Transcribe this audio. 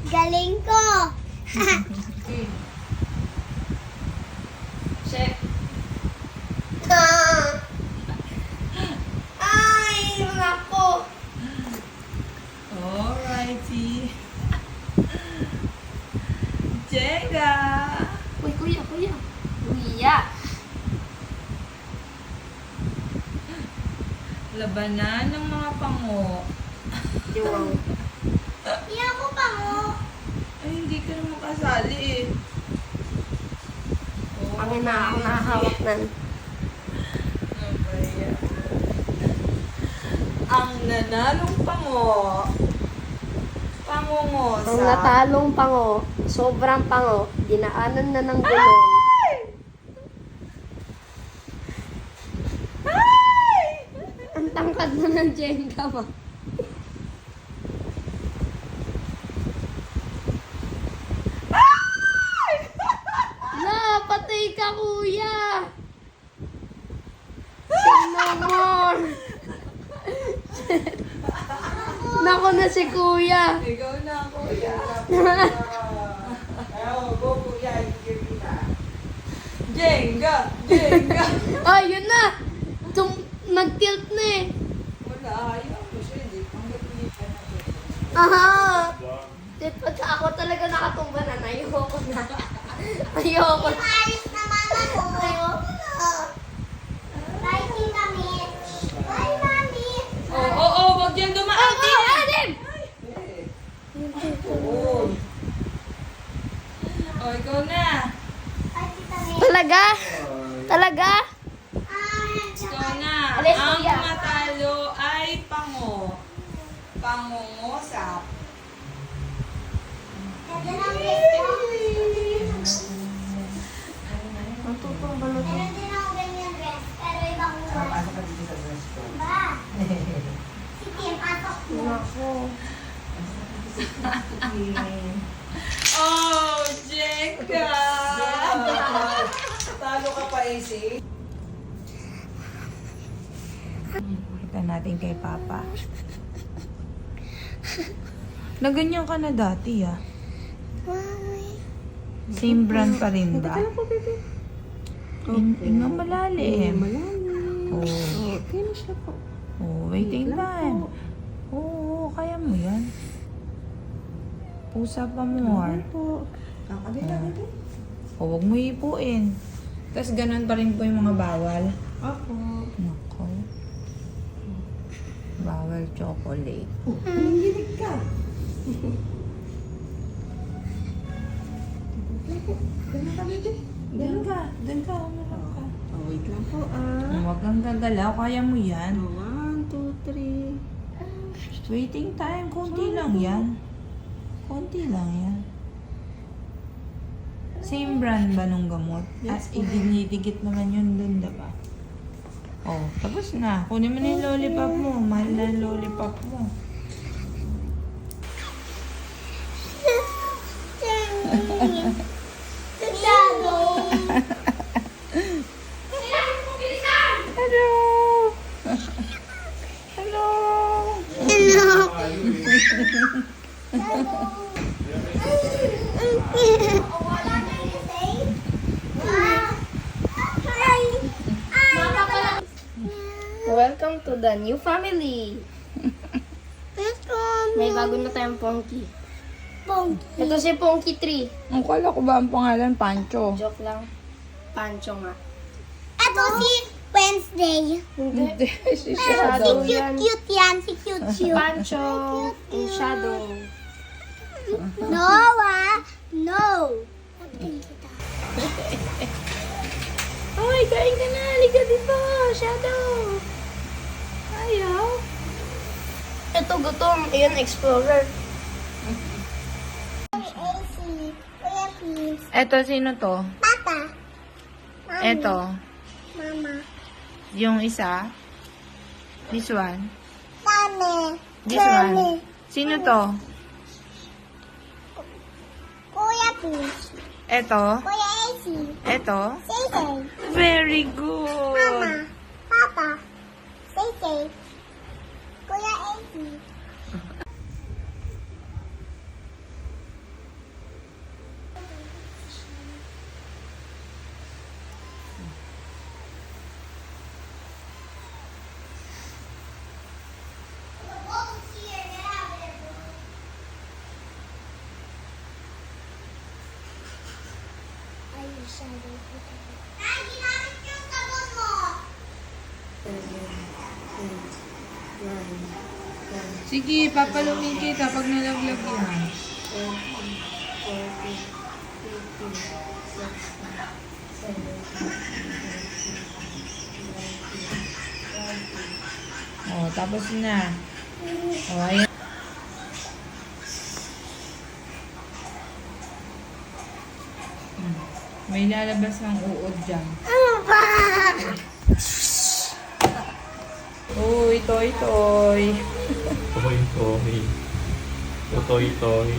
Galing ko. Check. Ay, nako. Alrighty. Jenga. Uy, kuya. Kuya. Labanan ng mga pango. Wow. Iya ko pa mo. Ay, hindi ka naman kasali eh. Oh, Ang ina ako nakahawak nan. Ang nanalong pango. Pangungosa. Ang natalong pango, sobrang pango, dinaanan na ng gulong. Ang tangkad na ng Jenga mo. La, patay ka kuya! Sino more? Nako na si kuya. Ikaw na, kuya. Go, kuya. Jenga! Jenga! Ay, yun na! Nag-tilt na eh. Wala, ayaw mo siya. Hindi hanggat hindi ka na. Aha! Pagka ako talaga nakatumba na, ayoko na. Ayoko na. Alis na mama ko. Ayoko na. Bye, Tita Mitch. Bye, Mami. Oo, wag yan dumaan. Alim! Oo. O, ikaw na. Bye, Tita Mitch. Talaga? Talaga? Ikaw na. Alis, Ang kuya. matalo ay pango. Pangungusap. Ganda ng gusto. Ang tutong balot. Meron din ako ganyan dress, pero ibang dress. Ba? Si Tim, atok mo. Nako. Oh, Jenga! Talo ka pa, AC. Kita natin kay Papa. Naganyan ka na dati, ah. Same brand pa rin ba? Tingnan malalim. Oh. Finish na po. Oh, waiting time. Oo, kaya mo yan. Pusa pa more. O, huwag mo ipuin. Tapos ganun pa rin po yung mga bawal. Opo. Nako. Bawal chocolate. Nanginig ka. Ganun ka dito. Doon ka. Doon ka. Umarap ka. Oh, wait lang po Huwag kang gagalaw. Kaya mo yan. 1, 2, 3. Waiting time. Konti lang yan. Konti lang yan. Same brand ba nung gamot? Yes, po. Idinidikit naman yun dun, diba? Oh, tapos na. Kunin mo na yung lollipop mo. Mahal na yung lollipop mo. Hello! Hello! Welcome to the new family. May bago na tayong Ponky. Ito si Ponky 3. Ang kala ko ba ang pangalan? Pancho. Joke lang. Pancho nga. Ito si Wednesday. Hindi. Si Si Shadow. cute yan. Si cute. Pancho in shadow. Noah. No. Hoy, kain ka na. Liga dito. Shadow. Ayaw. Ito, gutom. Ayan, explorer. AC. Kuya, please. Eto, sino to? Papa. Mami. Eto. Mama. Yung isa. This one. Mami. This one. Sino to? Kuya, please. Eto. Kuya AC. Eto. Say. Very good. Mama. Papa. Say. Kuya AC. Sige, papalungin kita pag nalaglag yan. Oh, tapos na. Oh, ayan. May lalabas ng uod dyan. Uy, toy, toy. Toy, toy. Toy, toy.